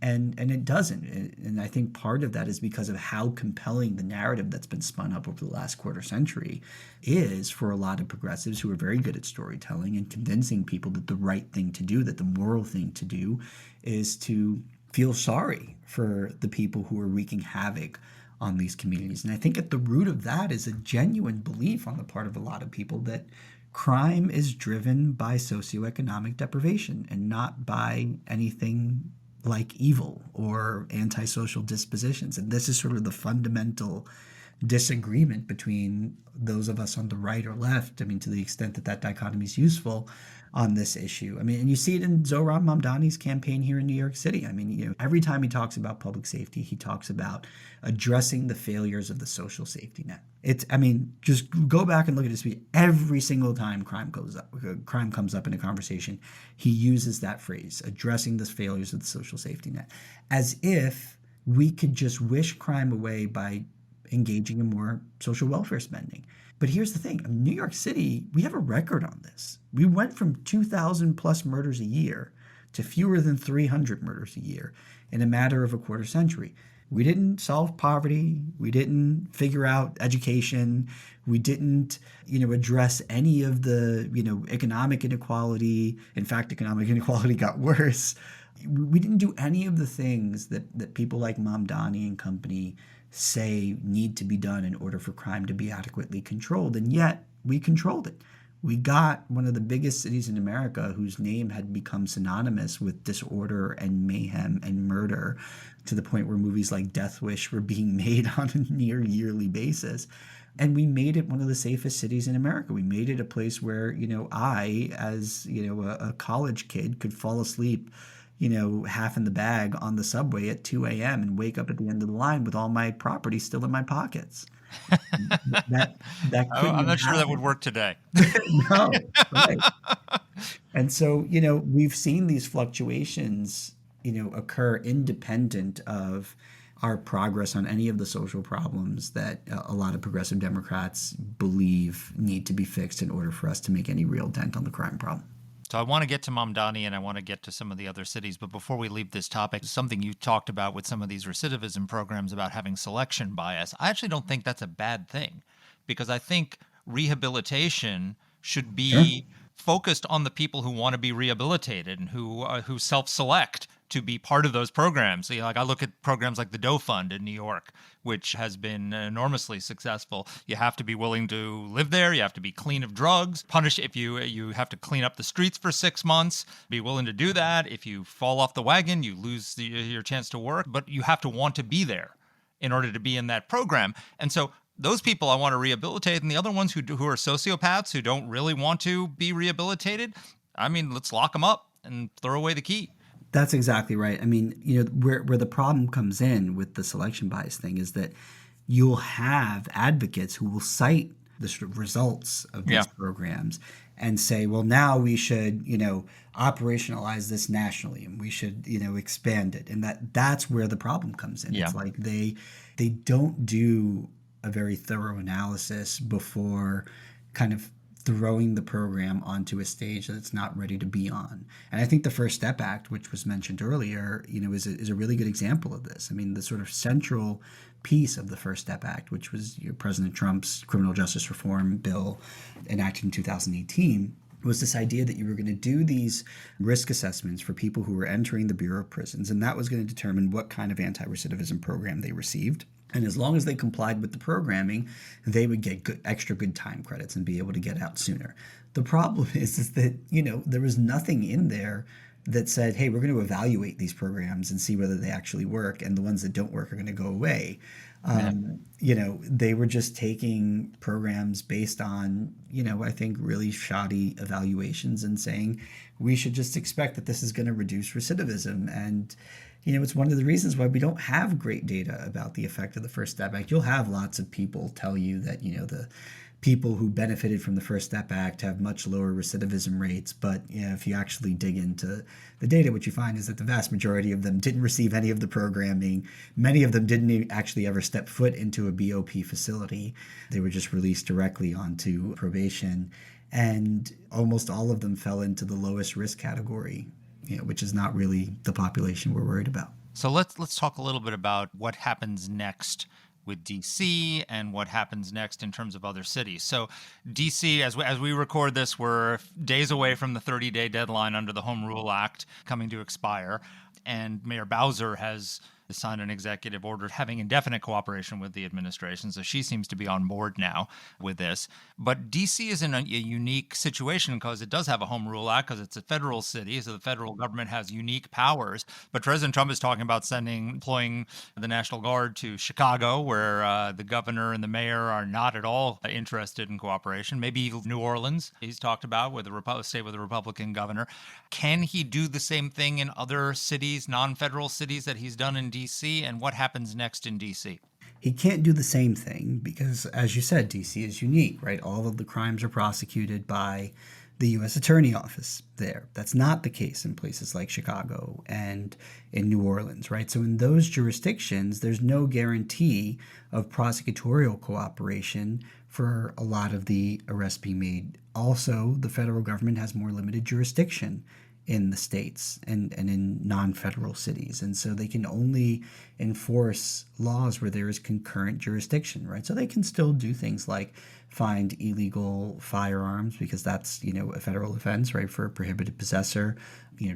Speaker 6: And it doesn't. And I think part of that is because of how compelling the narrative that's been spun up over the last quarter century is for a lot of progressives who are very good at storytelling and convincing people that the right thing to do, that the moral thing to do is to feel sorry for the people who are wreaking havoc on these communities. And I think at the root of that is a genuine belief on the part of a lot of people that crime is driven by socioeconomic deprivation and not by anything like evil or antisocial dispositions. And this is sort of the fundamental disagreement between those of us on the right or left, to the extent that that dichotomy is useful on this issue. And you see it in Zohran Mamdani's campaign here in New York City. Every time he talks about public safety, he talks about addressing the failures of the social safety net. Just go back and look at his speech. Every single time crime comes up in a conversation, he uses that phrase, addressing the failures of the social safety net, as if we could just wish crime away by engaging in more social welfare spending. But here's the thing. In New York City, we have a record on this. We went from 2,000 plus murders a year to fewer than 300 murders a year in a matter of a quarter century. We didn't solve poverty. We didn't figure out education. We didn't, address any of the, economic inequality. In fact, economic inequality got worse. We didn't do any of the things that people like Mamdani and company say need to be done in order for crime to be adequately controlled. And yet we controlled it. We got one of the biggest cities in America whose name had become synonymous with disorder and mayhem and murder to the point where movies like Death Wish were being made on a near yearly basis. And we made it one of the safest cities in America. We made it a place where, I, as, a college kid, could fall asleep half in the bag on the subway at 2 a.m. and wake up at the end of the line with all my property still in my pockets. that
Speaker 1: I'm not sure that would work today.
Speaker 6: No, right. And so, we've seen these fluctuations, occur independent of our progress on any of the social problems that a lot of progressive Democrats believe need to be fixed in order for us to make any real dent on the crime problem.
Speaker 1: So I want to get to Mamdani and I want to get to some of the other cities. But before we leave this topic, something you talked about with some of these recidivism programs about having selection bias, I actually don't think that's a bad thing, because I think rehabilitation should be focused on the people who want to be rehabilitated and who self-select to be part of those programs. I look at programs like the Doe Fund in New York, which has been enormously successful. You have to be willing to live there. You have to be clean of drugs. Punish if you have to clean up the streets for 6 months. Be willing to do that. If you fall off the wagon, you lose your chance to work. But you have to want to be there in order to be in that program. And so those people I want to rehabilitate, and the other ones who are sociopaths who don't really want to be rehabilitated, let's lock them up and throw away the key.
Speaker 6: That's exactly right. Where the problem comes in with the selection bias thing is that you'll have advocates who will cite the sort of results of these programs and say, well, now we should, operationalize this nationally, and we should, expand it. And that's where the problem comes in. It's like they don't do a very thorough analysis before kind of throwing the program onto a stage that it's not ready to be on. And I think the First Step Act, which was mentioned earlier, is a really good example of this. I mean, the sort of central piece of the First Step Act, which was President Trump's criminal justice reform bill enacted in 2018, was this idea that you were going to do these risk assessments for people who were entering the Bureau of Prisons, and that was going to determine what kind of anti-recidivism program they received. And as long as they complied with the programming, they would get extra good time credits and be able to get out sooner. The problem is that, there was nothing in there that said, hey, we're going to evaluate these programs and see whether they actually work, and the ones that don't work are going to go away. They were just taking programs based on, I think really shoddy evaluations and saying we should just expect that this is going to reduce recidivism. And it's one of the reasons why we don't have great data about the effect of the First Step Act. You'll have lots of people tell you that, the people who benefited from the First Step Act have much lower recidivism rates. But if you actually dig into the data, what you find is that the vast majority of them didn't receive any of the programming. Many of them didn't actually ever step foot into a BOP facility. They were just released directly onto probation. And almost all of them fell into the lowest risk category, which is not really the population we're worried about.
Speaker 1: So let's talk a little bit about what happens next with DC and what happens next in terms of other cities. So DC, as we record this, we're days away from the 30-day deadline under the Home Rule Act coming to expire. And Mayor Bowser has signed an executive order having indefinite cooperation with the administration. So she seems to be on board now with this. But DC is in a unique situation because it does have a Home Rule Act because it's a federal city. So the federal government has unique powers. But President Trump is talking about employing the National Guard to Chicago, where the governor and the mayor are not at all interested in cooperation. Maybe New Orleans, he's talked about, with a state with a Republican governor. Can he do the same thing in other cities, non-federal cities that he's done in DC, and what happens next in DC?
Speaker 6: He can't do the same thing because, as you said, DC is unique, right? All of the crimes are prosecuted by the U.S. Attorney Office there. That's not the case in places like Chicago and in New Orleans, right? So in those jurisdictions, there's no guarantee of prosecutorial cooperation for a lot of the arrests being made. Also, the federal government has more limited jurisdiction in the states and in non-federal cities. And so they can only enforce laws where there is concurrent jurisdiction, right? So they can still do things like find illegal firearms because that's, a federal offense, right, for a prohibited possessor,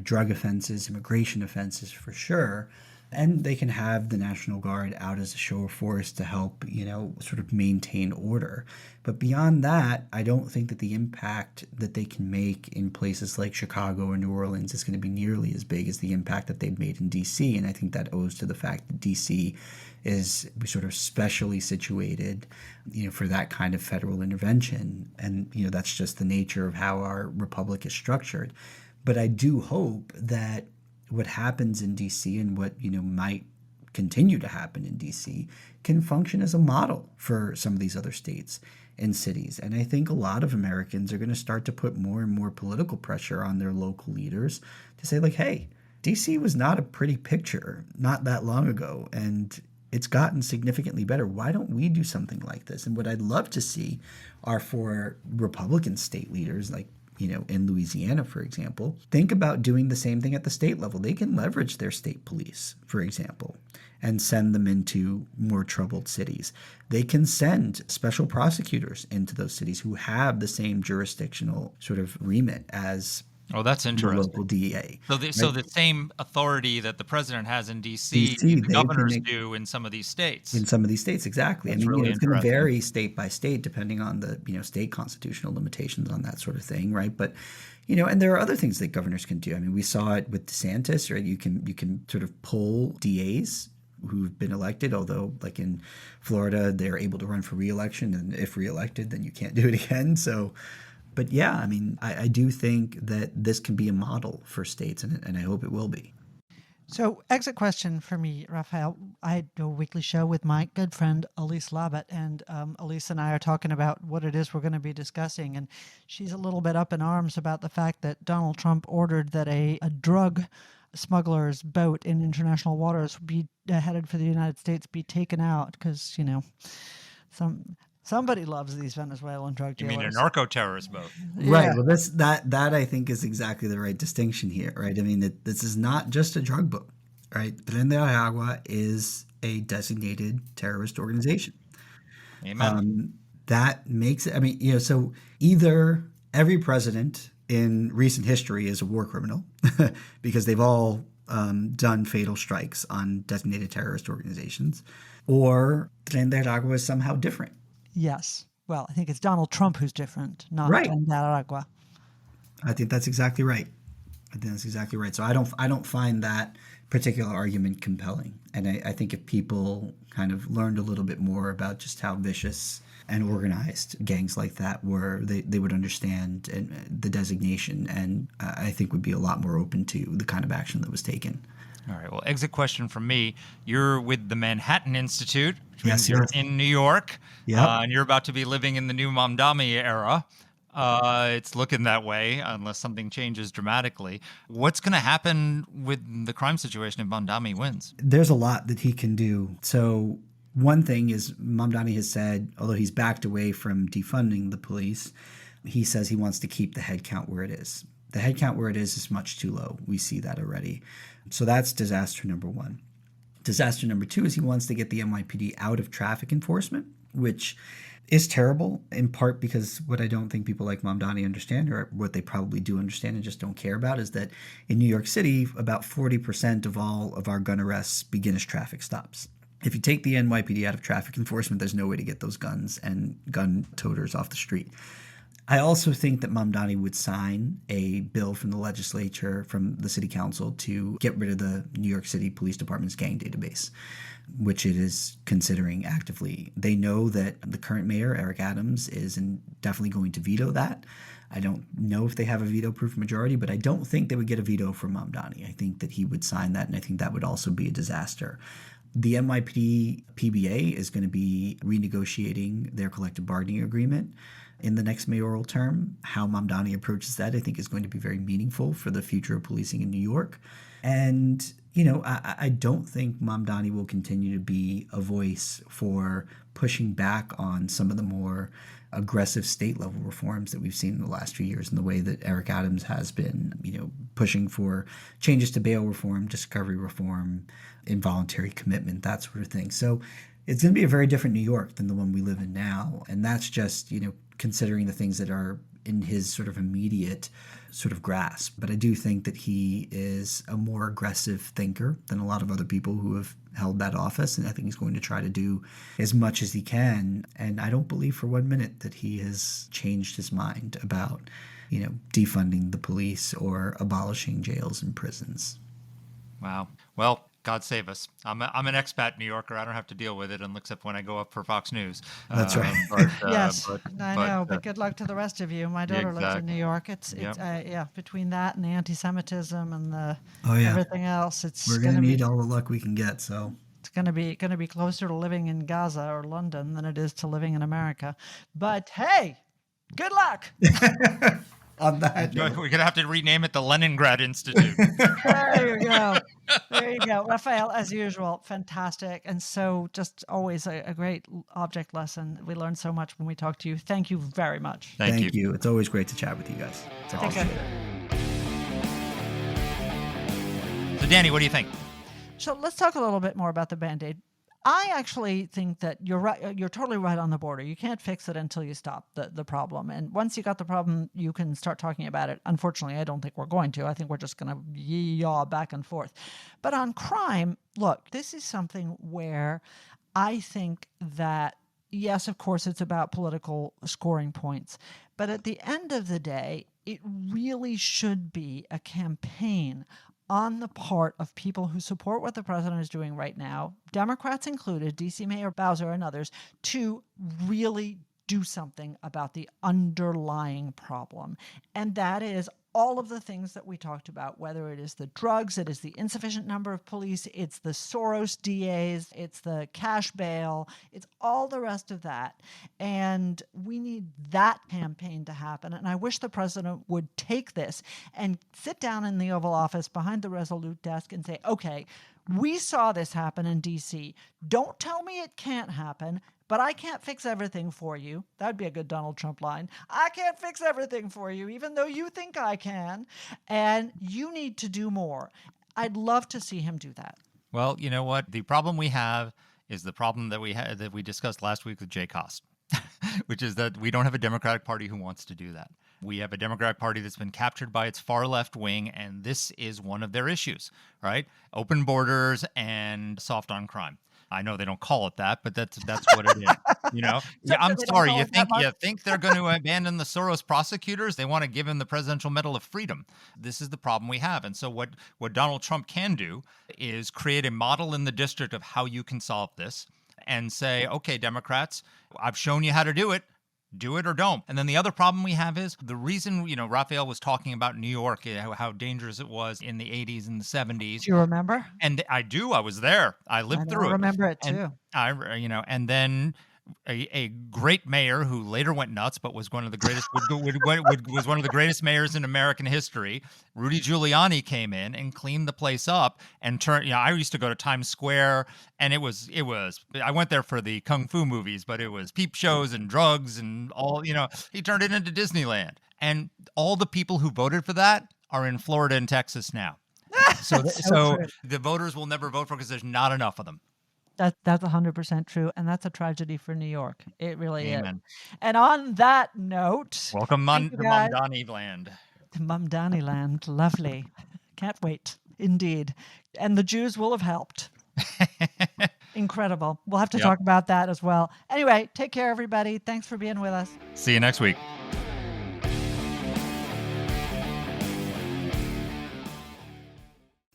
Speaker 6: drug offenses, immigration offenses for sure. And they can have the National Guard out as a show of force to help, sort of maintain order. But beyond that, I don't think that the impact that they can make in places like Chicago or New Orleans is going to be nearly as big as the impact that they've made in D.C. And I think that owes to the fact that D.C. is sort of specially situated, for that kind of federal intervention. And, that's just the nature of how our republic is structured. But I do hope that what happens in DC and what, might continue to happen in DC can function as a model for some of these other states and cities. And I think a lot of Americans are going to start to put more and more political pressure on their local leaders to say, like, hey, DC was not a pretty picture not that long ago, and it's gotten significantly better. Why don't we do something like this? And what I'd love to see are for Republican state leaders, like, in Louisiana, for example, think about doing the same thing at the state level. They can leverage their state police, for example, and send them into more troubled cities. They can send special prosecutors into those cities who have the same jurisdictional sort of remit as
Speaker 1: that's interesting.
Speaker 6: The local DEA.
Speaker 1: So the same authority that the president has in D.C.
Speaker 6: DC,
Speaker 1: the governors do in some of these states.
Speaker 6: In some of these states, exactly.
Speaker 1: That's really
Speaker 6: it's going to vary state by state depending on the state constitutional limitations on that sort of thing, right? But and there are other things that governors can do. I mean, we saw it with DeSantis, right? You can sort of pull DAs who've been elected, although like in Florida, they're able to run for re-election, and if re-elected, then you can't do it again. So. But yeah, I do think that this can be a model for states, and I hope it will be.
Speaker 5: So, exit question for me, Rafael. I do a weekly show with my good friend Elise Labott, and Elise and I are talking about what it is we're going to be discussing. And she's a little bit up in arms about the fact that Donald Trump ordered that a drug smuggler's boat in international waters be headed for the United States be taken out because, somebody loves these Venezuelan drug
Speaker 1: You
Speaker 5: dealers.
Speaker 1: mean a narco-terrorist boat?
Speaker 6: Right.
Speaker 5: Yeah.
Speaker 6: Well, that I think is exactly the right distinction here, right? I mean, this is not just a drug boat, right? Tren de Aragua is a designated terrorist organization.
Speaker 1: Amen.
Speaker 6: That makes it, I mean, so either every president in recent history is a war criminal because they've all done fatal strikes on designated terrorist organizations, or Tren de Aragua is somehow different.
Speaker 5: Yes. Well, I think it's Donald Trump who's different, not
Speaker 6: Right.
Speaker 5: Nicaragua.
Speaker 6: I think that's exactly right. So I don't find that particular argument compelling. And I think if people kind of learned a little bit more about just how vicious and organized gangs like that were, they would understand the designation, and I think would be a lot more open to the kind of action that was taken.
Speaker 1: All right. Well, exit question from me. You're with the Manhattan Institute, which
Speaker 6: Yes,
Speaker 1: means you're
Speaker 6: sir.
Speaker 1: in New York.
Speaker 6: Yep.
Speaker 1: And you're about to be living in the new Mamdani era. It's looking that way, unless something changes dramatically. What's going to happen with the crime situation if Mamdani wins?
Speaker 6: There's a lot that he can do. So one thing is Mamdani has said, although he's backed away from defunding the police, he says he wants to keep the head count where it is. The head count where it is much too low. We see that already. So that's disaster number one. Disaster number two is he wants to get the NYPD out of traffic enforcement, which is terrible, in part because what I don't think people like Mamdani understand, or what they probably do understand and just don't care about, is that in New York City, about 40% of all of our gun arrests begin as traffic stops. If you take the NYPD out of traffic enforcement, there's no way to get those guns and gun toters off the street. I also think that Mamdani would sign a bill from the legislature, from the city council, to get rid of the New York City Police Department's gang database, which it is considering actively. They know that the current mayor, Eric Adams, is definitely going to veto that. I don't know if they have a veto-proof majority, but I don't think they would get a veto from Mamdani. I think that he would sign that, and I think that would also be a disaster. The NYPD PBA is going to be renegotiating their collective bargaining agreement in the next mayoral term. How Mamdani approaches that, I think, is going to be very meaningful for the future of policing in New York. And, I don't think Mamdani will continue to be a voice for pushing back on some of the more aggressive state-level reforms that we've seen in the last few years, in the way that Eric Adams has been, pushing for changes to bail reform, discovery reform, involuntary commitment, that sort of thing. So it's going to be a very different New York than the one we live in now. And that's just, considering the things that are in his sort of immediate sort of grasp. But I do think that he is a more aggressive thinker than a lot of other people who have held that office. And I think he's going to try to do as much as he can. And I don't believe for 1 minute that he has changed his mind about, defunding the police or abolishing jails and prisons.
Speaker 1: Wow. Well, God save us. I'm an expat New Yorker. I don't have to deal with it except when I go up for Fox News.
Speaker 6: That's right.
Speaker 5: Yes, I know, but good luck to the rest of you. My daughter lives in New York. It's between that and the anti-Semitism and the everything else,
Speaker 6: we're going to need all the luck we can get. So
Speaker 5: it's going to be closer to living in Gaza or London than it is to living in America. But hey, good luck.
Speaker 6: On that,
Speaker 1: we're going to have to rename it the Leningrad Institute.
Speaker 5: There you go. There you go. Rafael, as usual, fantastic. And so just always a great object lesson. We learn so much when we talk to you. Thank you very much.
Speaker 1: Thank you.
Speaker 6: It's always great to chat with you guys.
Speaker 5: Take care.
Speaker 1: So, Danny, what do you think?
Speaker 5: So let's talk a little bit more about the Band-Aid. I actually think that you're right. You're totally right on the border. You can't fix it until you stop the problem. And once you got the problem, you can start talking about it. Unfortunately, I don't think we're going to. I think we're just going to yaw back and forth. But on crime, look, this is something where I think that, yes, of course, it's about political scoring points. But at the end of the day, it really should be a campaign on the part of people who support what the president is doing right now, Democrats included, D.C. Mayor Bowser and others, to really do something about the underlying problem. And that is all of the things that we talked about, whether it is the drugs, it is the insufficient number of police, it's the Soros DAs, it's the cash bail, it's all the rest of that. And we need that campaign to happen. And I wish the president would take this and sit down in the Oval Office behind the Resolute desk and say, okay, we saw this happen in D.C. Don't tell me it can't happen. But I can't fix everything for you. That'd be a good Donald Trump line. I can't fix everything for you, even though you think I can. And you need to do more. I'd love to see him do that.
Speaker 1: Well, you know what? The problem we have is the problem that we discussed last week with Jay Cost, which is that we don't have a Democratic Party who wants to do that. We have a Democratic Party that's been captured by its far left wing, and this is one of their issues, right? Open borders and soft on crime. I know they don't call it that, but that's what it is. You know, yeah, I'm sorry. You think they're going to abandon the Soros prosecutors? They want to give him the Presidential Medal of Freedom. This is the problem we have. And so what Donald Trump can do is create a model in the district of how you can solve this and say, okay, Democrats, I've shown you how to do it. Do it or don't. And then the other problem we have is the reason, Rafael was talking about New York, how dangerous it was in the 80s and the 70s.
Speaker 5: Do you remember?
Speaker 1: And I do. I was there. I lived through it.
Speaker 5: I remember it too.
Speaker 1: And then a great mayor who later went nuts, but was one of the greatest was one of the greatest mayors in American history. Rudy Giuliani came in and cleaned the place up and turned. I used to go to Times Square, and it was. I went there for the kung fu movies, but it was peep shows and drugs and all. He turned it into Disneyland, and all the people who voted for that are in Florida and Texas now. So the voters will never vote for it because there's not enough of them.
Speaker 5: That's 100% true, and that's a tragedy for New York. It really
Speaker 1: Amen.
Speaker 5: is. And on that note,
Speaker 1: welcome to Mamdani land.
Speaker 5: To Mamdani land, lovely. Can't wait, indeed. And the Jews will have helped. Incredible. We'll have to talk about that as well. Anyway, take care, everybody. Thanks for being with us.
Speaker 1: See you next week.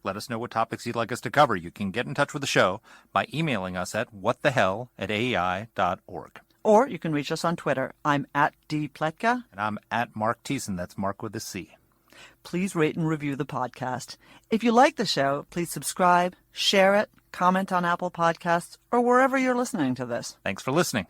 Speaker 1: Let us know what topics you'd like us to cover. You can get in touch with the show by emailing us at whatthehell@aei.org.
Speaker 2: Or you can reach us on Twitter. I'm at @dpletka.
Speaker 1: And I'm at Mark Thiessen. That's Mark with a C.
Speaker 2: Please rate and review the podcast. If you like the show, please subscribe, share it, comment on Apple Podcasts, or wherever you're listening to this.
Speaker 1: Thanks for listening.